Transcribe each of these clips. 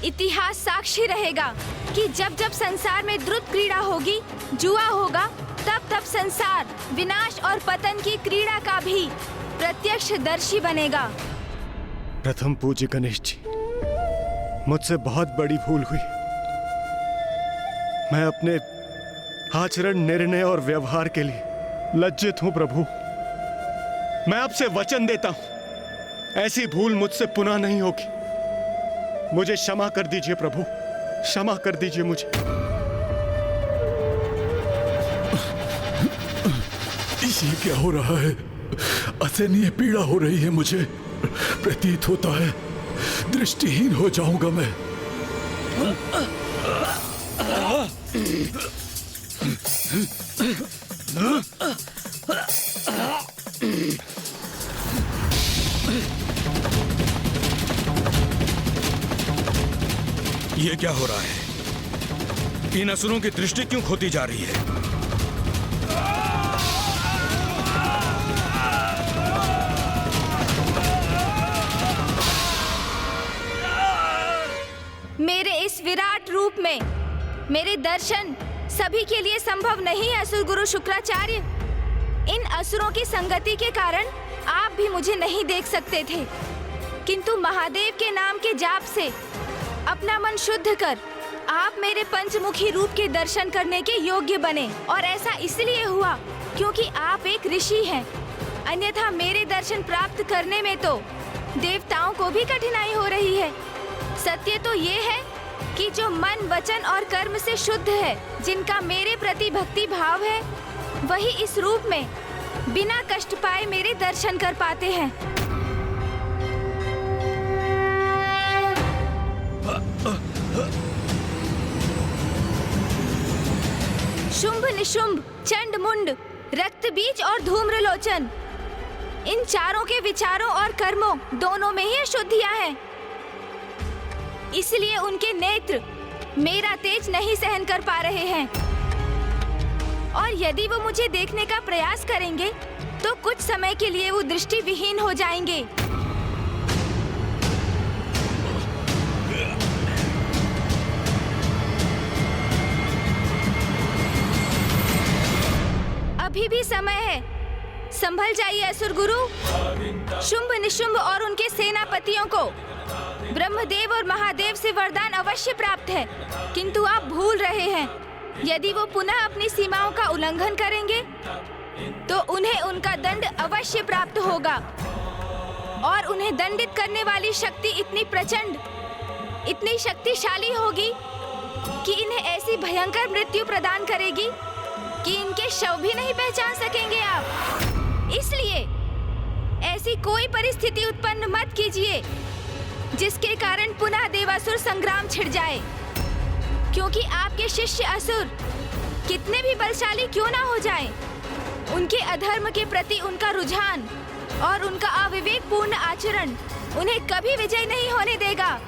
इतिहास साक्षी रहेगा कि जब जब संसार में द्रुत क्रीड़ा होगी, जुआ होगा, तब तब संसार विनाश और पतन की क्रीड़ा का भी प्रत्यक्षदर्शी बनेगा। प्रथम पूज्य गणेश जी, मुझसे बहुत बड़ी भूल हुई। मैं अपने आचरण, निर्णय और व्यवहार के लिए लज्जित हूं प्रभु। मैं आपसे वचन देता हूं, ऐसी भूल मुझसे पुनः नहीं होगी। मुझे क्षमा कर दीजिए प्रभु, क्षमा कर दीजिए मुझे। ये क्या हो रहा है? असहनीय पीड़ा हो रही है मुझे। प्रतीत होता है दृष्टिहीन हो जाऊंगा मैं। ये क्या हो रहा है? इन असुरों की दृष्टि क्यों खोती जा रही है? मेरे इस विराट रूप में मेरे दर्शन सभी के लिए संभव नहीं है असुर गुरु शुक्राचार्य। इन असुरों की संगति के कारण आप भी मुझे नहीं देख सकते थे, किंतु महादेव के नाम के जाप से अपना मन शुद्ध कर आप मेरे पंचमुखी रूप के दर्शन करने के योग्य बने। और ऐसा इसलिए हुआ क्योंकि आप एक ऋषि हैं, अन्यथा मेरे दर्शन प्राप्त करने में तो देवताओं को भी कठिनाई हो रही है। सत्य तो ये है कि जो मन, वचन और कर्म से शुद्ध है, जिनका मेरे प्रति भक्ति भाव है, वही इस रूप में बिना कष्ट पाए मेरे दर्शन कर पाते हैं। शुंभ निशुंभ, चंड मुंड, रक्त बीज और धूम्रलोचन, इन चारों के विचारों और कर्मों दोनों में ही अशुद्धियां हैं। इसलिए उनके नेत्र मेरा तेज नहीं सहन कर पा रहे हैं, और यदि वो मुझे देखने का प्रयास करेंगे तो कुछ समय के लिए वो दृष्टि विहीन हो जाएंगे। अभी भी समय है, संभल जाइए असुर गुरु। शुंभ निशुंभ और उनके सेनापतियों को ब्रह्मदेव और महादेव से वरदान अवश्य प्राप्त है, किंतु आप भूल रहे हैं। यदि वो पुनः अपनी सीमाओं का उल्लंघन करेंगे तो उन्हें उनका दंड अवश्य प्राप्त होगा, और उन्हें दंडित करने वाली शक्ति इतनी प्रचंड, इतनी शक्तिशाली होगी कि इन्हें ऐसी भयंकर मृत्यु प्रदान करेगी कि इनके शव भी नहीं पहचान सकेंगे आप। इसलिए ऐसी कोई परिस्थिति उत्पन्न मत कीजिए जिसके कारण पुनः देवासुर संग्राम छिड़ जाए, क्योंकि आपके शिष्य असुर कितने भी बलशाली क्यों ना हो जाएं, उनके अधर्म के प्रति उनका रुझान और उनका अविवेकपूर्ण आचरण उन्हें कभी विजय नहीं होने देगा।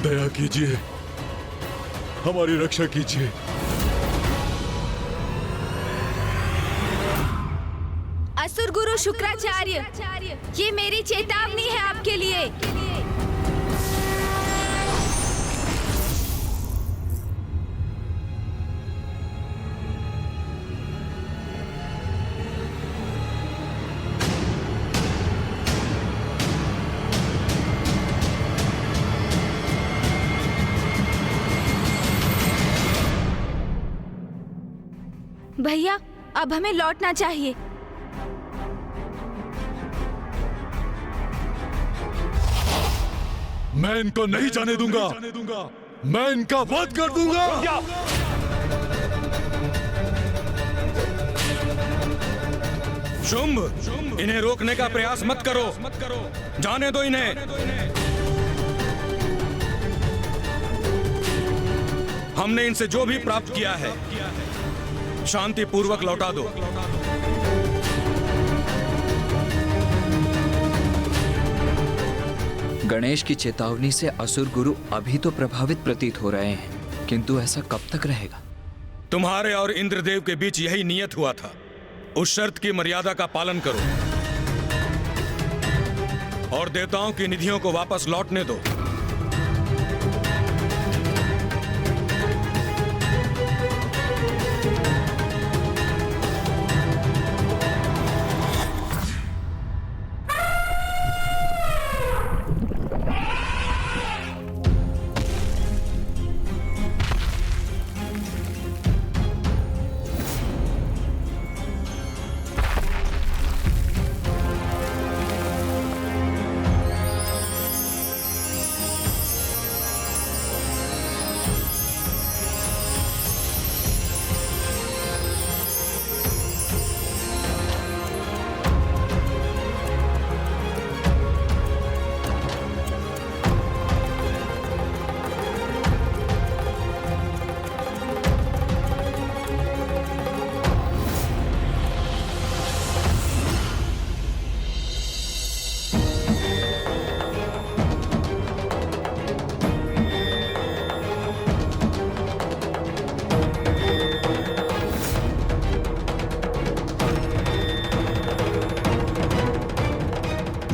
दया कीजिए, हमारी रक्षा कीजिए। असुर गुरु शुक्राचार्य, ये मेरी चेतावनी है आपके लिए। भैया, अब हमें लौटना चाहिए। मैं इनको नहीं जाने दूंगा। मैं इनका वध कर दूंगा। शुंभ, इन्हें रोकने का प्रयास मत करो, जाने दो इन्हें। हमने इनसे जो भी प्राप्त किया है शांति पूर्वक लौटा दो। गणेश की चेतावनी से असुर गुरु अभी तो प्रभावित प्रतीत हो रहे हैं, किंतु ऐसा कब तक रहेगा? तुम्हारे और इंद्रदेव के बीच यही नियत हुआ था। उस शर्त की मर्यादा का पालन करो और देवताओं की निधियों को वापस लौटने दो।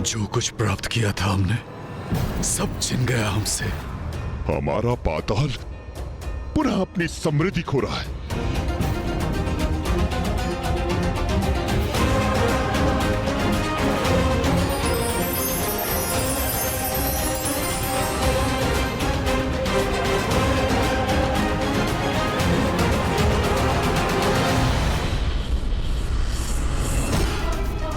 जो कुछ प्राप्त किया था हमने, सब छिन गया हमसे। हमारा पाताल पुनः अपनी समृद्धि खो रहा है।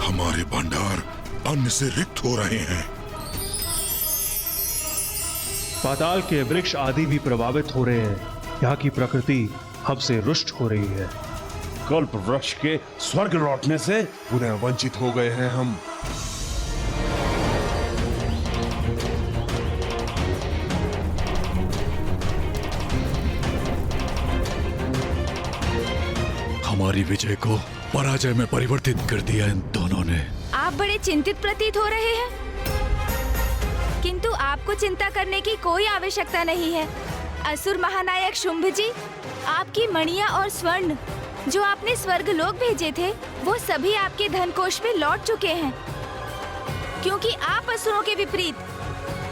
हमारे भंडार अन्न से रिक्त हो रहे हैं। पाताल के वृक्ष आदि भी प्रभावित हो रहे हैं। यहाँ की प्रकृति हमसे रुष्ट हो रही है। कल्प वृक्ष के स्वर्ग लौटने से पुनः वंचित हो गए हैं हम। हमारी विजय को पराजय में परिवर्तित कर दिया इन दोनों ने। आप बड़े चिंतित प्रतीत हो रहे हैं, किंतु आपको चिंता करने की कोई आवश्यकता नहीं है। असुर महानायक शुंभ जी, आपकी मणियां और स्वर्ण जो आपने स्वर्ग लोक भेजे थे, वो सभी आपके धनकोष में लौट चुके हैं, क्योंकि आप असुरों के विपरीत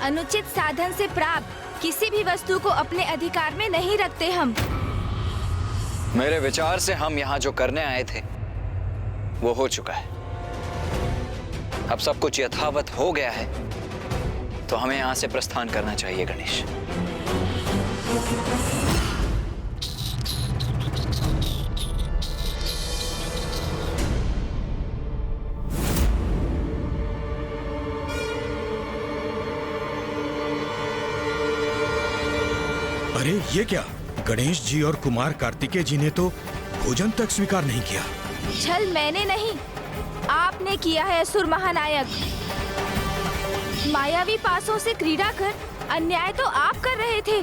अनुचित साधन से प्राप्त किसी भी वस्तु को अपने अधिकार में नहीं रखते। हम मेरे विचार से हम यहाँ जो करने आए थे वो हो चुका है। अब सब कुछ यथावत हो गया है, तो हमें यहाँ से प्रस्थान करना चाहिए गणेश। अरे ये क्या? गणेश जी और कुमार कार्तिकेय जी ने तो भोजन तक स्वीकार नहीं किया। छल मैंने नहीं, आपने किया है असुर महानायक। मायावी पासों से क्रीड़ा कर अन्याय तो आप कर रहे थे।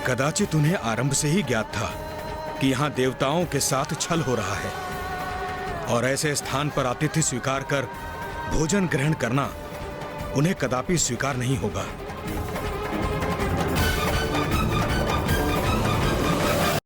कदाचित उन्हें आरंभ से ही ज्ञात था कि यहाँ देवताओं के साथ छल हो रहा है, और ऐसे स्थान पर आतिथ्य स्वीकार कर भोजन ग्रहण करना उन्हें कदापि स्वीकार नहीं होगा।